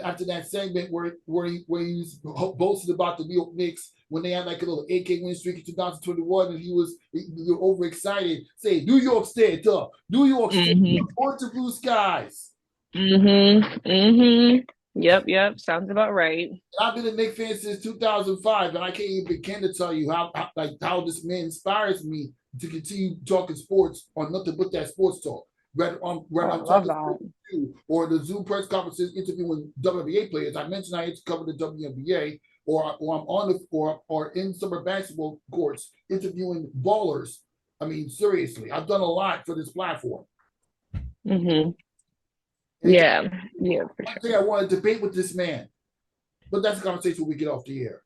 S2: after that segment where he was boasted about the New York Knicks when they had like a little 8K win streak in 2021, and he was overexcited, saying New York stand up, New York stand up,
S3: Hmm.
S2: on to blue skies.
S3: Hmm. Hmm. Yep, yep. Sounds about right.
S2: I've been a Knicks fan since 2005, and I can't even begin to tell you how this man inspires me to continue talking sports on nothing but that sports talk.
S3: Oh,
S2: Whether
S3: I
S2: I'm
S3: love
S2: talking
S3: that.
S2: sports with you or the Zoom press conferences interviewing WNBA players. I mentioned I used to cover the WNBA, or I'm on the or in summer basketball courts interviewing ballers. I mean, seriously, I've done a lot for this platform.
S3: Hmm.
S2: And
S3: Yeah, yeah, for
S2: one thing I want to debate with this man, but that's a conversation when we get off the air.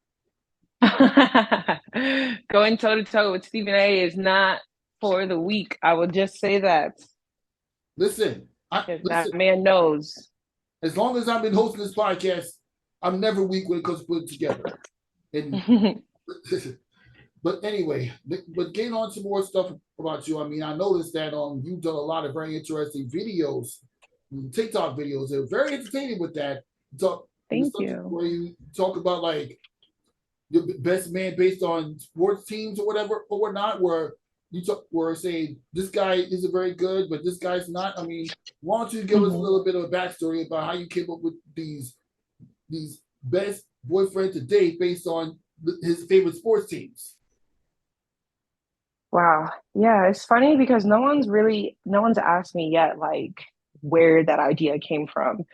S3: sure. Going toe to toe with Stephen A is not for the weak. I will just say that.
S2: Listen,
S3: Because
S2: listen.
S3: that man knows.
S2: As long as I've been hosting this podcast, I'm never weak when it comes to putting it together. And but anyway, but getting on to more stuff about you. I mean, I noticed that you've done a lot of very interesting videos, TikTok videos. They're very entertaining with that. Talk
S3: Thank you.
S2: where you talk about like your best man based on sports teams or whatever or whatnot, where you talk where saying this guy isn't very good, but this guy's not. I mean, why don't you give us a
S3: Hmm.
S2: little bit of a backstory about how you came up with these best boyfriend to date based on his favorite sports teams?
S3: Wow. Yeah, it's funny because no one's asked me yet like where that idea came from.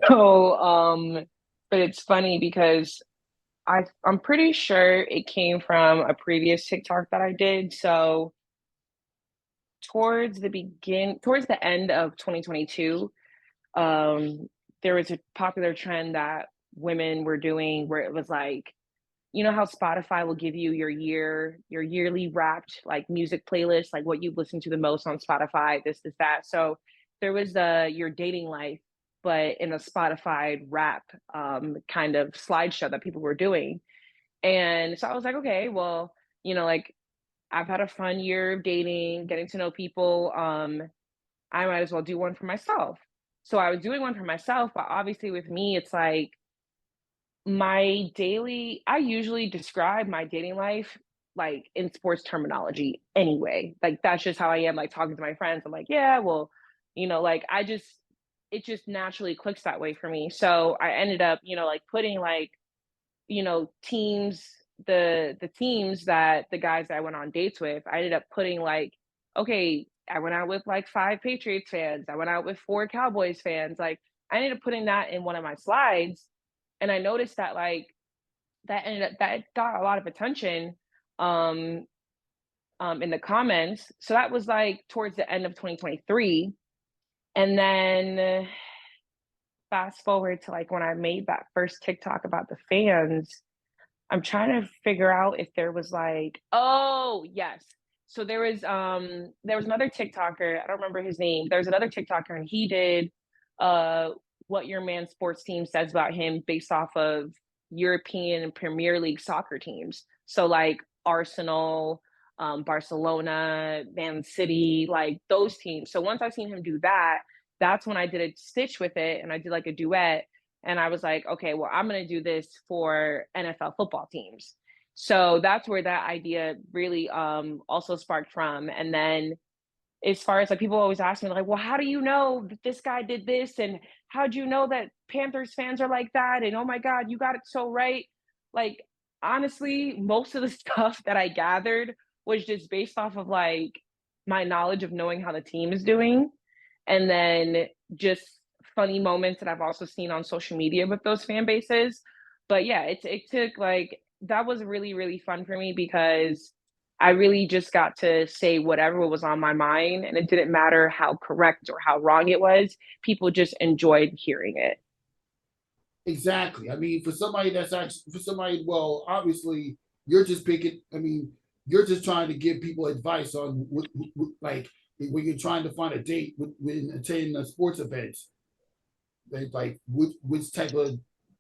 S3: So, but it's funny because I'm pretty sure it came from a previous TikTok that I did. So towards the end of 2022, there was a popular trend that women were doing where it was like, you know how Spotify will give you your yearly wrapped like music playlist, like what you listen to the most on Spotify, this, that. So there was your dating life, but in a Spotify rap kind of slideshow that people were doing. And so I was like, okay, well, like I've had a fun year of dating, getting to know people. I might as well do one for myself. So I was doing one for myself, but obviously with me, it's like I usually describe my dating life like in sports terminology anyway. Like that's just how I am, like talking to my friends. I'm like, yeah, well, like it just naturally clicks that way for me. So I ended up, like putting like, teams, the teams that the guys that I went on dates with, I ended up putting like, okay, I went out with like 5 Patriots fans, I went out with 4 Cowboys fans. Like I ended up putting that in one of my slides, and I noticed that like that got a lot of attention um in the comments. So that was like towards the end of 2023. And then fast forward to like when I made that first TikTok about the fans, I'm trying to figure out if there was like, oh yes. So there was another TikToker, I don't remember his name. There was another TikToker and he did uh what your man sports team says about him based off of European and Premier League soccer teams. So like Arsenal, Barcelona, Man City, like those teams. So once I seen him do that, that's when I did a stitch with it and I did like a duet, and I was like, okay, well, I'm going to do this for NFL football teams. So that's where that idea really also sparked from. And then as far as like people always ask me like, well, how do you know that this guy did this, and how do you know that Panthers fans are like that, and oh my god, you got it so right. Like honestly, most of the stuff that I gathered was just based off of like my knowledge of knowing how the team is doing, and then just funny moments that I've also seen on social media with those fan bases. But yeah, it took like that was really, really fun for me because I really just got to say whatever was on my mind, and it didn't matter how correct or how wrong it was. People just enjoyed hearing it.
S2: Exactly. I mean, for somebody that's actually for somebody, well, obviously you're just picking. I mean, you're just trying to give people advice on like when you're trying to find a date when attending a sports event, like which type of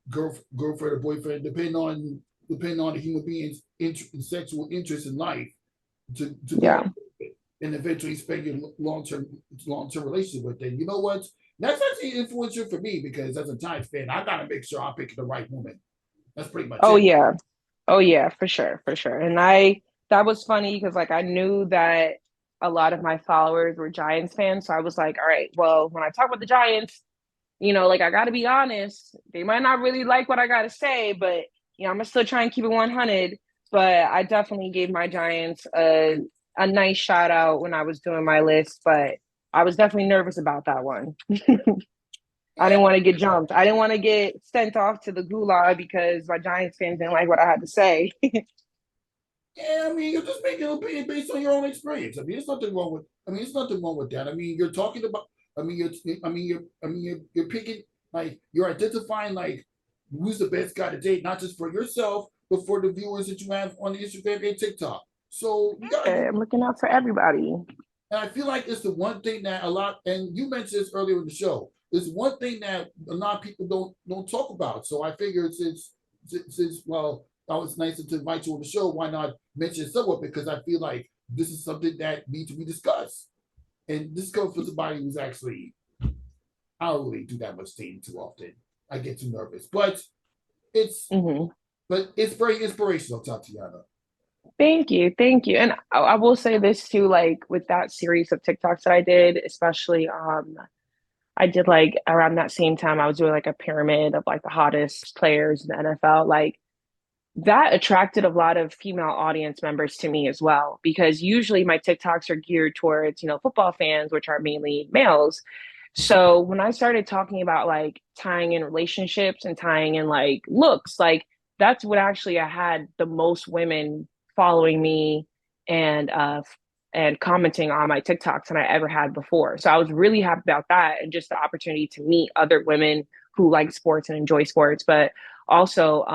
S2: girlfriend or boyfriend, depending on the human being's sexual interest in life to go
S3: Yeah.
S2: and eventually spend your long term relationship with them. You know what? That's actually influential for me because as a Giants fan, I gotta make sure I'm picking the right woman. That's pretty much
S3: Oh
S2: it.
S3: yeah. Oh yeah, for sure, for sure. And I that was funny because like I knew that a lot of my followers were Giants fans. So I was like, all right, well, when I talk about the Giants, like I gotta be honest. They might not really like what I gotta say, but I'm gonna still try and keep it 100. But I definitely gave my Giants a nice shout out when I was doing my list, but I was definitely nervous about that one. I
S2: Yeah,
S3: didn't want to get jumped. I didn't want to get sent off to the gulag because my Giants fans didn't like what I had to say.
S2: yeah. I mean, you're just making an opinion based on your own experience. I mean, there's nothing wrong with. I mean, there's nothing wrong with that. I mean, you're talking about. I mean, you're. I mean, you're. I mean, you're picking like you're identifying like who's the best guy to date, not just for yourself, but for the viewers that you have on the Instagram and TikTok. So you gotta
S3: I'm looking out for everybody.
S2: And I feel like it's the one thing that a lot, and you mentioned this earlier in the show. It's one thing that a lot of people don't talk about. So I figured since well, that was nice to invite you on the show. Why not mention it somewhat? Because I feel like this is something that needs to be discussed. And this comes from somebody who's actually I don't really do that much dating too often. I get too nervous, it's
S3: Hmm.
S2: but it's very inspirational, Tatiana.
S3: Thank you. And I will say this too, like with that series of TikToks that I did, especially I did like around that same time I was doing like a pyramid of like the hottest players in the NFL. Like that attracted a lot of female audience members to me as well, because usually my TikToks are geared towards, football fans, which are mainly males. So when I started talking about like tying in relationships and tying in like looks, like that's what actually I had the most women following me and and commenting on my TikToks than I ever had before. So I was really happy about that and just the opportunity to meet other women who like sports and enjoy sports, but also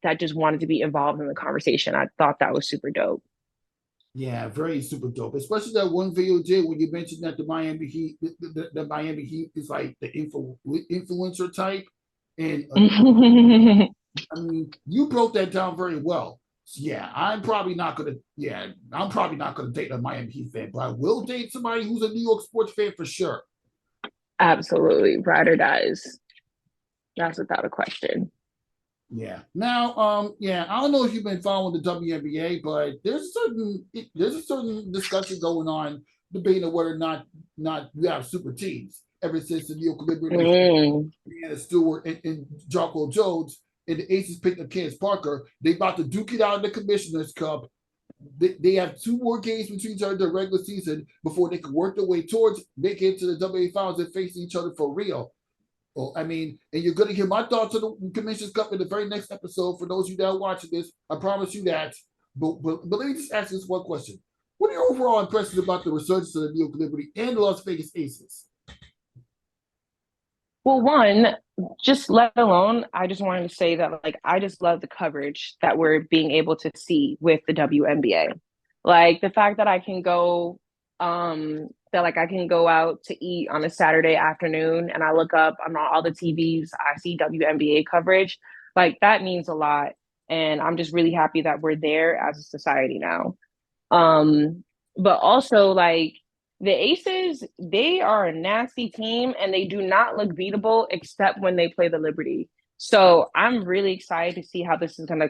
S3: that just wanted to be involved in the conversation. I thought that was super dope.
S2: Yeah, very super dope. Especially that one video you did when you mentioned that the Miami Heat, the Miami Heat is like the influencer type, and I mean you broke that down very well. So yeah, I'm probably not gonna. Yeah, I'm probably not gonna date a Miami Heat fan, but I will date somebody who's a New York sports fan for sure.
S3: Absolutely, ride or dies. That's without a question.
S2: Yeah. Now, yeah, I don't know if you've been following the WNBA, but there's a certain discussion going on debating whether or not you have super teams. Ever since the New York Liberty,
S3: Mm.
S2: Brianna Stewart and Jocko Jones and the Aces picked up Candace Parker, they about to duke it out in the Commissioner's Cup. They have two more games between each other in the regular season before they can work their way towards making it to the WA Finals and facing each other for real. Well, I mean, and you're going to hear my thoughts on the Commission's Cup in the very next episode. For those of you that are watching this, I promise you that. But let me just ask this one question: what are your overall impressions about the resurgence of the New York Liberty and the Las Vegas Aces?
S3: Well, one, just let alone, I just wanted to say that like I just love the coverage that we're being able to see with the WNBA. Like the fact that I can go out to eat on a Saturday afternoon and I look up on all the TVs, I see WNBA coverage. Like that means a lot. And I'm just really happy that we're there as a society now. Um, but also like the Aces, they are a nasty team and they do not look beatable except when they play the Liberty. So I'm really excited to see how this is gonna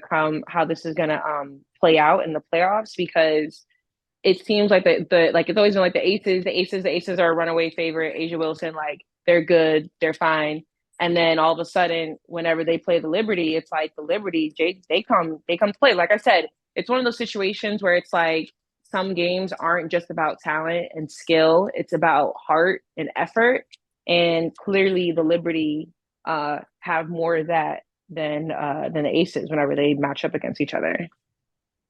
S3: play out in the playoffs because it seems like the like it's always been like the Aces are a runaway favorite. Asia Wilson, like they're good, they're fine. And then all of a sudden, whenever they play the Liberty, it's like the Liberty, they come to play. Like I said, it's one of those situations where it's like some games aren't just about talent and skill, it's about heart and effort. And clearly the Liberty have more of that than the Aces whenever they match up against each other.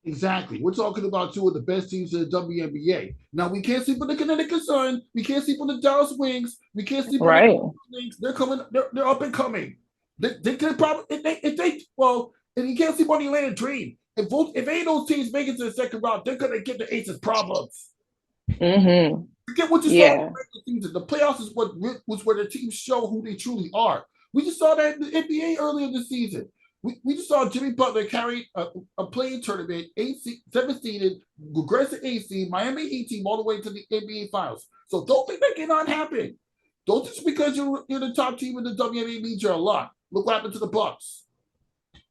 S2: Exactly. We're talking about two of the best teams in the WNBA. Now we can't sleep on the Connecticut Sun. We can't sleep on the Dallas Wings. We can't sleep on
S3: Right.
S2: the Wings. They're coming. They're up and coming. They could probably if they well, and you can't sleep on the Atlanta Dream. If any of those teams make it to the second round, they're gonna get the Aces problems.
S3: Mm-hmm.
S2: Forget what you saw in the
S3: Yeah.
S2: regular season. The playoffs is what was where the teams show who they truly are. We just saw that in the NBA earlier this season. We just saw Jimmy Butler carry a playing tournament, 7 seeded, aggressive AC, Miami Heat team all the way to the NBA Finals. So don't think that cannot happen. Don't just because you're the top team in the WNBA means you're a lot. Look what happened to the Bucks.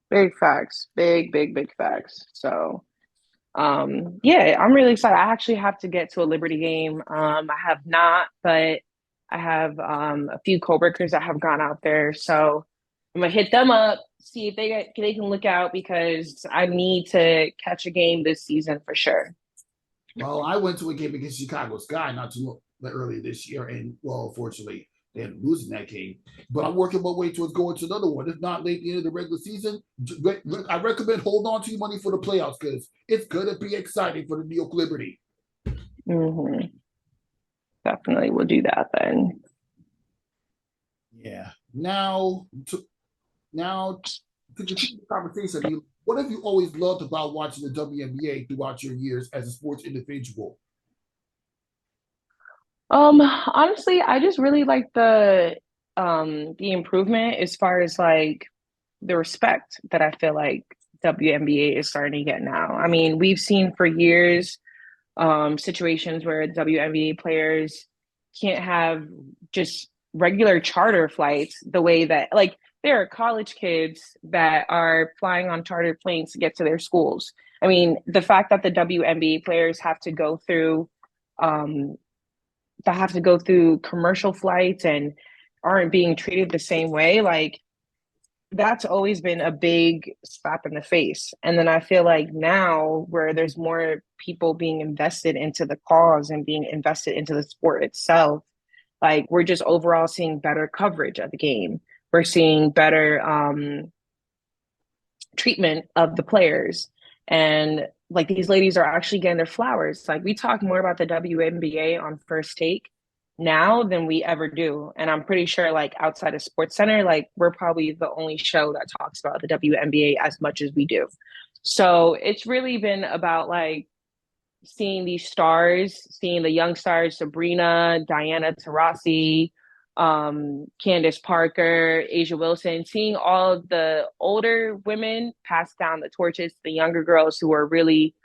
S3: Big facts. Big facts. So yeah, I'm really excited. I actually have to get to a Liberty game. I have not, but I have a few coworkers that have gone out there. So I'm gonna hit them up, see if they can look out because I need to catch a game this season for sure.
S2: Well, I went to a game against Chicago Sky not too earlier this year, and well, unfortunately, they ended up losing that game. But I'm working my way towards going to another one. If not late at the end of the regular season, I recommend hold on to your money for the playoffs because it's gonna be exciting for the New York Liberty.
S3: Hmm. Definitely will do that then.
S2: Yeah. Now to continue the conversation, what have you always loved about watching the WNBA throughout your years as a sports individual?
S3: Honestly, I just really like the improvement as far as like the respect that I feel like WNBA is starting to get now. I mean, we've seen for years situations where WNBA players can't have just regular charter flights the way that like there are college kids that are flying on charter planes to get to their schools. I mean, the fact that the WNBA players um, have to go through commercial flights and aren't being treated the same way, like that's always been a big slap in the face. And then I feel like now, where there's more people being invested into the cause and being invested into the sport itself, like we're just overall seeing better coverage of the game. We're seeing better treatment of the players. And like these ladies are actually getting their flowers. Like we talk more about the WNBA on First Take now than we ever do. And I'm pretty sure like outside of Sports Center, like we're probably the only show that talks about the WNBA as much as we do. So it's really been about like seeing these stars, seeing the young stars, Sabrina, Diana Taurasi, Candace Parker, Asia Wilson, seeing all of the older women pass down the torches to the younger girls who are really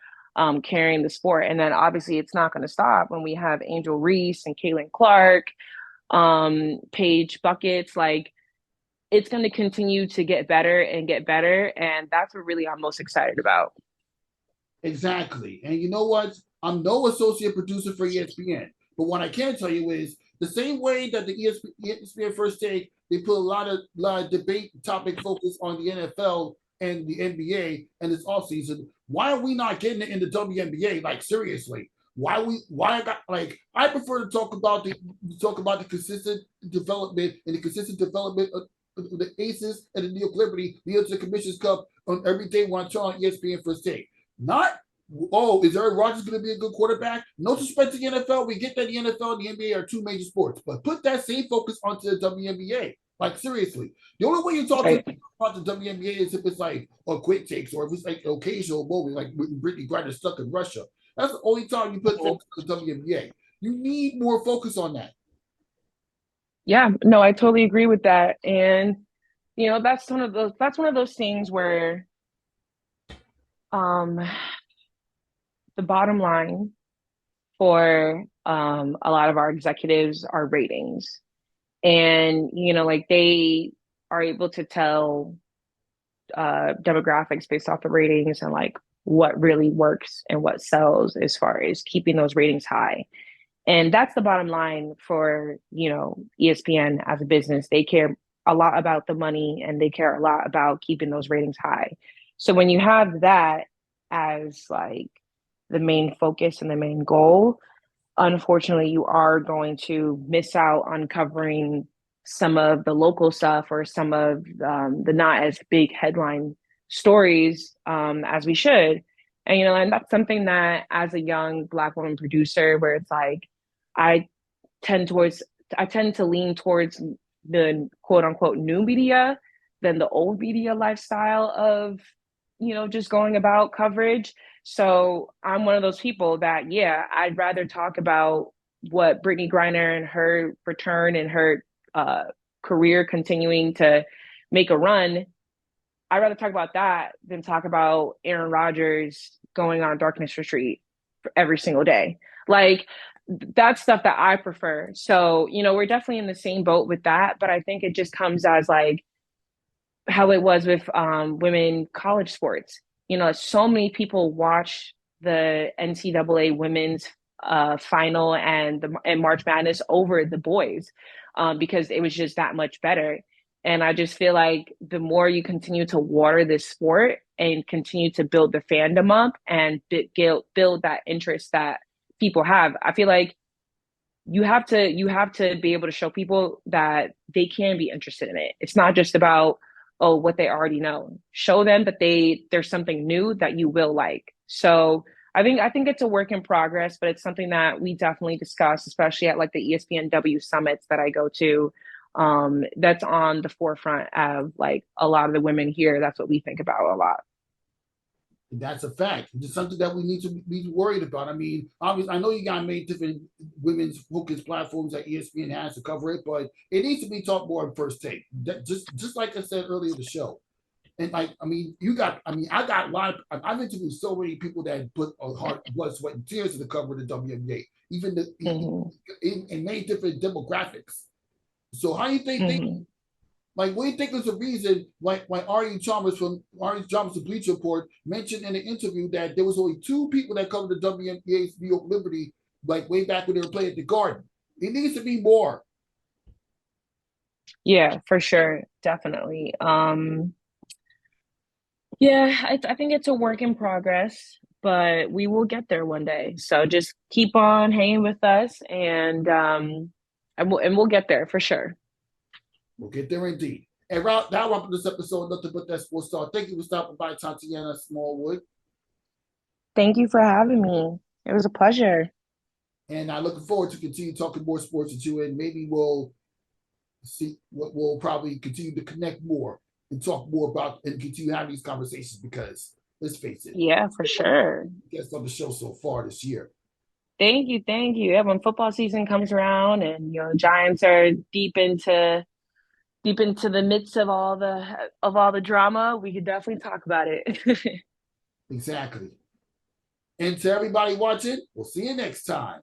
S3: carrying the sport. And then obviously it's not going to stop when we have Angel Reese and Caitlin Clark, Paige Buckets. Like it's going to continue to get better and get better. And that's what really I'm most excited about.
S2: Exactly. And you know what? I'm no associate producer for ESPN, but what I can tell you is the same way that the ESPN First Take, they put a lot of debate topic focus on the NFL and the NBA and this offseason. Why are we not getting it in the WNBA? Like seriously. Why I got like I prefer to talk about the consistent development and the consistent development of the Aces and the New York Liberty, the Commission's Cup on every day when I turn on ESPN First Take. Not, oh, is Aaron Rodgers going to be a good quarterback? No disrespect to the NFL. We get that the NFL and the NBA are two major sports, but put that same focus onto the WNBA. Like, seriously. The only way you talk to
S3: Right.
S2: about the WNBA is if it's like a quick takes or if it's like an occasional moment, like Brittany Griner stuck in Russia. That's the only time you put focus on the WNBA. You need more focus on that.
S3: Yeah, no, I totally agree with that. And that's one of those things where um the bottom line for a lot of our executives are ratings. And, like they are able to tell demographics based off the ratings and like what really works and what sells as far as keeping those ratings high. And that's the bottom line for, ESPN as a business. They care a lot about the money and they care a lot about keeping those ratings high. So when you have that as like the main focus and the main goal, unfortunately, you are going to miss out on covering some of the local stuff or some of the not as big headline stories as we should. And, and that's something that as a young Black woman producer, where it's like, I tend towards, I tend to lean towards the quote unquote new media than the old media lifestyle of, just going about coverage. So I'm one of those people that, yeah, I'd rather talk about what Brittany Griner and her return and her uh, career continuing to make a run. I'd rather talk about that than talk about Aaron Rodgers going on a darkness retreat for every single day. Like, that's stuff that I prefer. So, we're definitely in the same boat with that. But I think it just comes as like how it was with women college sports. So many people watch the NCAA women's final and March Madness over the boys because it was just that much better. And I just feel like the more you continue to water this sport and continue to build the fandom up and build that interest that people have, I feel like you have to be able to show people that they can be interested in it. It's not just about what they already know. Show them that there's something new that you will like. So I think it's a work in progress, but it's something that we definitely discuss, especially at like the ESPNW summits that I go to. That's on the forefront of like a lot of the women here. That's what we think about a lot.
S2: That's a fact. It's something that we need to be worried about. I mean, obviously, I know you got made different women's focused platforms that ESPN has to cover it, but it needs to be talked more in First Take. Just like I said earlier in the show. And like, I mean, I got a lot of, I've interviewed so many people that put a heart, blood, sweat, and tears to the cover of the WNBA, even
S3: Mm-hmm.
S2: in many different demographics. So how do you think they
S3: Mm-hmm.
S2: like, what do you think is the reason why Ari Chalmers the Bleacher Report mentioned in an interview that there was only two people that covered the WNBA's New York Liberty, like way back when they were playing at the Garden. It needs to be more.
S3: Yeah, for sure. Definitely. Yeah, I think it's a work in progress, but we will get there one day. So just keep on hanging with us and we'll get there for sure.
S2: We'll get there indeed. And that wrap up this episode, Nothing But That Sports Star. Thank you for stopping by, Tatiyana Smallwood.
S3: Thank you for having me. It was a pleasure.
S2: And I'm looking forward to continue talking more sports with you, and maybe we'll see what we'll probably continue to connect more and talk more about and continue having these conversations because let's face it,
S3: Yeah, for sure.
S2: guests on the show so far this year.
S3: Thank you, thank you. Yeah, when football season comes around and Giants are deep into the midst of all the drama, we could definitely talk about it.
S2: Exactly. And to everybody watching, we'll see you next time.